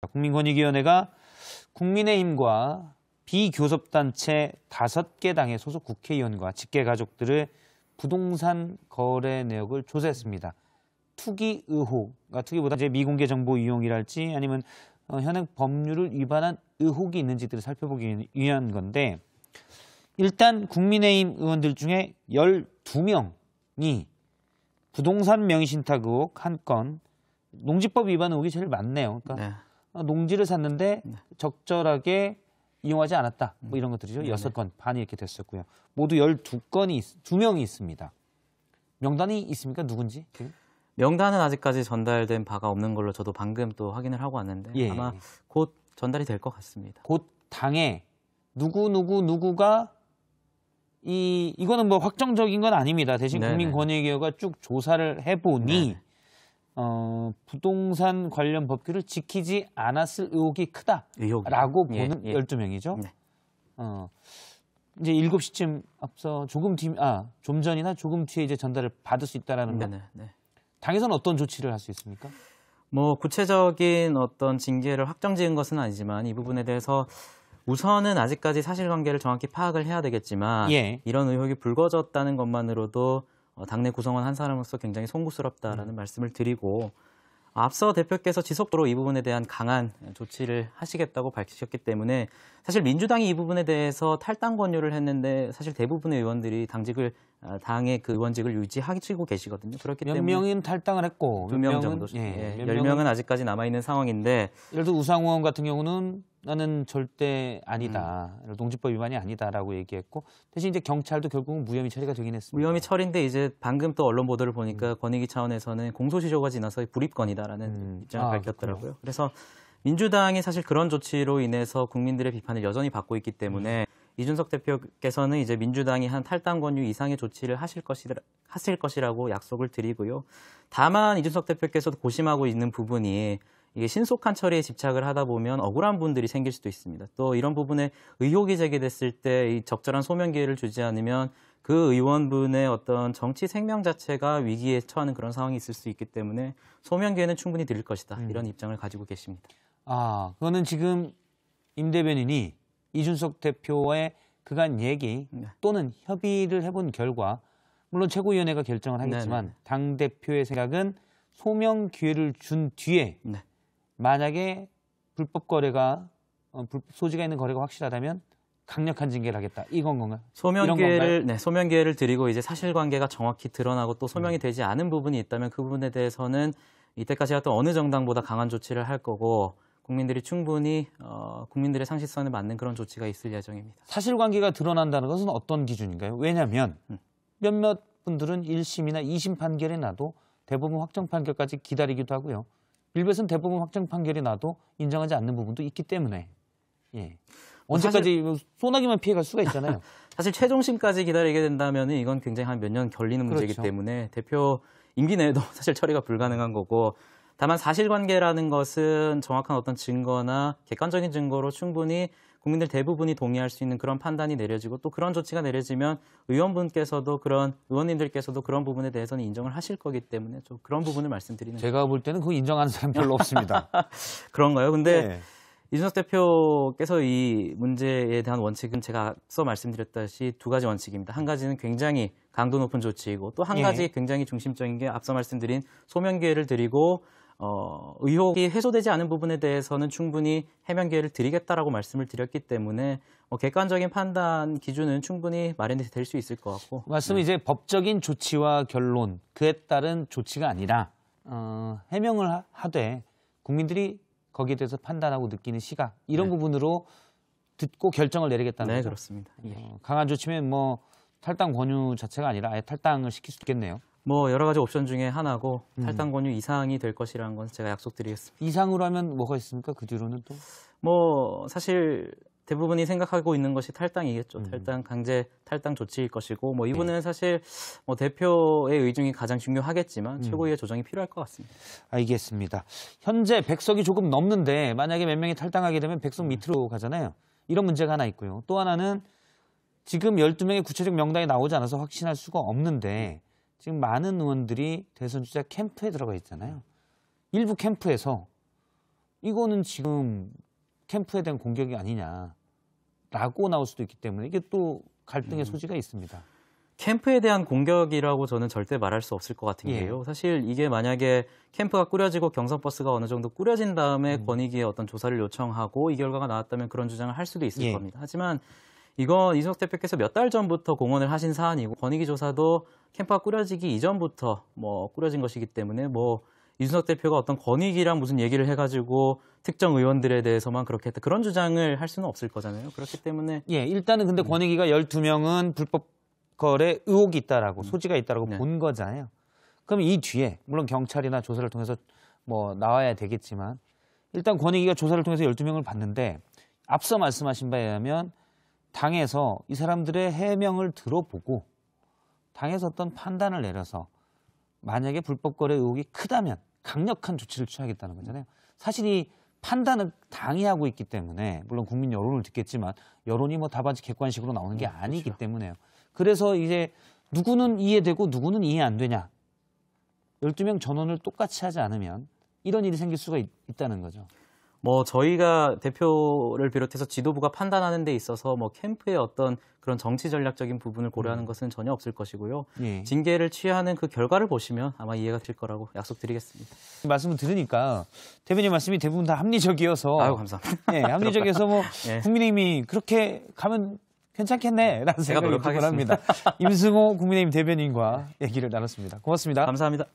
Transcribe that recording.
국민권익위원회가 국민의힘과 비교섭단체 5개 당의 소속 국회의원과 직계가족들의 부동산 거래 내역을 조사했습니다. 투기 의혹, 투기보다 이제 미공개 정보 이용이랄지 아니면 현행 법률을 위반한 의혹이 있는지들을 살펴보기 위한 건데, 일단 국민의힘 의원들 중에 12명이 부동산 명의신탁 의혹 1건, 농지법 위반 의혹이 제일 많네요. 그러니까 농지를 샀는데 적절하게 이용하지 않았다. 뭐 이런 것들이죠. 6건 반이 이렇게 됐었고요. 모두 2명이 있습니다. 명단이 있습니까? 누군지? 명단은 아직까지 전달된 바가 없는 걸로 저도 방금 또 확인을 하고 왔는데 아마 곧 전달이 될 것 같습니다. 곧 당에 누구가 이거는 뭐 확정적인 건 아닙니다. 대신 국민권익위원회가 쭉 조사를 해보니 부동산 관련 법규를 지키지 않았을 의혹이 크다라고 보는 12명이죠. 이제 7시쯤 앞서 좀 전이나 조금 뒤에 이제 전달을 받을 수 있다라는 거. 당에서는 어떤 조치를 할 수 있습니까? 뭐 구체적인 어떤 징계를 확정지은 것은 아니지만 이 부분에 대해서 우선은 아직까지 사실관계를 정확히 파악을 해야 되겠지만 이런 의혹이 불거졌다는 것만으로도 당내 구성원 한 사람으로서 굉장히 송구스럽다라는 말씀을 드리고, 앞서 대표께서 지속적으로 이 부분에 대한 강한 조치를 하시겠다고 밝히셨기 때문에 사실 민주당이 이 부분에 대해서 탈당 권유를 했는데 사실 대부분의 의원들이 당의 그 의원직을 유지하시고 계시거든요. 그렇기 때문에 몇 명은 탈당을 했고 2명 정도, 10명은 아직까지 남아있는 상황인데, 예를 들어 우상호 의원 같은 경우는 나는 절대 아니다. 농지법 위반이 아니다라고 얘기했고, 대신 이제 경찰도 결국은 무혐의 처리가 되긴 했습니다. 무혐의 처리인데 이제 방금 또 언론 보도를 보니까 권익위 차원에서는 공소시효가 지나서 불입건이다라는 입장을 밝혔더라고요. 그렇구나. 그래서 민주당이 사실 그런 조치로 인해서 국민들의 비판을 여전히 받고 있기 때문에 이준석 대표께서는 이제 민주당이 한 탈당 권유 이상의 조치를 하실 것이라고 약속을 드리고요. 다만 이준석 대표께서도 고심하고 있는 부분이 이게 신속한 처리에 집착을 하다 보면 억울한 분들이 생길 수도 있습니다. 또 이런 부분에 의혹이 제기됐을 때 이 적절한 소명 기회를 주지 않으면 그 의원분의 어떤 정치 생명 자체가 위기에 처하는 그런 상황이 있을 수 있기 때문에 소명 기회는 충분히 드릴 것이다. 이런 입장을 가지고 계십니다. 그거는 지금 임 대변인이 이준석 대표와의 그간 얘기 또는 협의를 해본 결과, 물론 최고위원회가 결정을 하겠지만 당대표의 생각은 소명 기회를 준 뒤에 만약에 불법 거래가 소지가 있는 거래가 확실하다면 강력한 징계를 하겠다. 이건 건가요? 소명 기회를 드리고 이제 사실관계가 정확히 드러나고 또 소명이 되지 않은 부분이 있다면 그 부분에 대해서는 이때까지 했던 어느 정당보다 강한 조치를 할 거고, 국민들이 충분히 국민들의 상식선에 맞는 그런 조치가 있을 예정입니다. 사실관계가 드러난다는 것은 어떤 기준인가요? 왜냐하면 몇몇 분들은 1심이나 2심 판결이 나도 대법원 확정 판결까지 기다리기도 하고요. 일부에서는 대법원 확정 판결이 나도 인정하지 않는 부분도 있기 때문에 언제까지 소나기만 피해갈 수가 있잖아요. 사실 최종심까지 기다리게 된다면 이건 굉장히 한 몇 년 걸리는 문제이기 때문에 대표 임기 내에도 사실 처리가 불가능한 거고, 다만 사실관계라는 것은 정확한 어떤 증거나 객관적인 증거로 충분히 국민들 대부분이 동의할 수 있는 그런 판단이 내려지고, 또 그런 조치가 내려지면 의원님들께서도 그런 부분에 대해서는 인정을 하실 거기 때문에 좀 그런 부분을 말씀드리는 제가 볼 때는 그거 인정하는 사람 별로 없습니다. 그런가요? 근데 이준석 대표께서 이 문제에 대한 원칙은 제가 앞서 말씀드렸다시피 2가지 원칙입니다. 한 가지는 굉장히 강도 높은 조치이고, 또 한 가지 굉장히 중심적인 게 앞서 말씀드린 소명 기회를 드리고 의혹이 해소되지 않은 부분에 대해서는 충분히 해명 기회를 드리겠다라고 말씀을 드렸기 때문에 객관적인 판단 기준은 충분히 마련이 될 수 있을 것 같고. 말씀은 이제 법적인 조치와 결론, 그에 따른 조치가 아니라 해명을 하되 국민들이 거기에 대해서 판단하고 느끼는 시각, 이런 부분으로 듣고 결정을 내리겠다는 거죠? 그렇습니다. 강한 조치면 뭐 탈당 권유 자체가 아니라 아예 탈당을 시킬 수 있겠네요. 뭐 여러 가지 옵션 중에 하나고 탈당 권유 이상이 될 것이라는 건 제가 약속드리겠습니다. 이상으로 하면 뭐가 있습니까? 그 뒤로는 또? 뭐 사실 대부분이 생각하고 있는 것이 탈당이겠죠. 강제 탈당 조치일 것이고, 뭐 이분은 사실 뭐 대표의 의중이 가장 중요하겠지만 최고위의 조정이 필요할 것 같습니다. 알겠습니다. 현재 100석이 조금 넘는데 만약에 몇 명이 탈당하게 되면 100석 밑으로 가잖아요. 이런 문제가 하나 있고요. 또 하나는 지금 12명의 구체적 명단이 나오지 않아서 확신할 수가 없는데 지금 많은 의원들이 대선 주자 캠프에 들어가 있잖아요. 일부 캠프에서 이거는 지금 캠프에 대한 공격이 아니냐라고 나올 수도 있기 때문에 이게 또 갈등의 소지가 있습니다. 캠프에 대한 공격이라고 저는 절대 말할 수 없을 것 같은 게요. 사실 이게 만약에 캠프가 꾸려지고 경선버스가 어느 정도 꾸려진 다음에 권익위에 어떤 조사를 요청하고 이 결과가 나왔다면 그런 주장을 할 수도 있을 겁니다. 하지만 이건 이준석 대표께서 몇 달 전부터 공언을 하신 사안이고 권익위 조사도 캠프가 꾸려지기 이전부터 뭐 꾸려진 것이기 때문에 뭐 이준석 대표가 어떤 권익위랑 무슨 얘기를 해가지고 특정 의원들에 대해서만 그렇게 했다 그런 주장을 할 수는 없을 거잖아요. 그렇기 때문에 일단은 근데 권익위가 12명은 불법 거래 의혹이 있다라고 소지가 있다라고 본 거잖아요. 그럼 이 뒤에 물론 경찰이나 조사를 통해서 뭐 나와야 되겠지만 일단 권익위가 조사를 통해서 12명을 봤는데 앞서 말씀하신 바에 의하면 당에서 이 사람들의 해명을 들어보고 당에서 어떤 판단을 내려서 만약에 불법 거래 의혹이 크다면 강력한 조치를 취하겠다는 거잖아요. 사실 이 판단은 당이 하고 있기 때문에 물론 국민 여론을 듣겠지만 여론이 뭐 답안지 객관식으로 나오는 게 아니기 때문에요. 그래서 이제 누구는 이해되고 누구는 이해 안 되냐. 12명 전원을 똑같이 하지 않으면 이런 일이 생길 수가 있다는 거죠. 뭐 저희가 대표를 비롯해서 지도부가 판단하는 데 있어서 뭐 캠프의 어떤 그런 정치 전략적인 부분을 고려하는 것은 전혀 없을 것이고요. 징계를 취하는 그 결과를 보시면 아마 이해가 될 거라고 약속드리겠습니다. 말씀을 들으니까 대변인 말씀이 대부분 다 합리적이어서 아유, 감사합니다. 합리적이어서 뭐 국민의힘이 그렇게 가면 괜찮겠네라는 생각이 들곤 합니다. 임승호 국민의힘 대변인과 얘기를 나눴습니다. 고맙습니다. 감사합니다.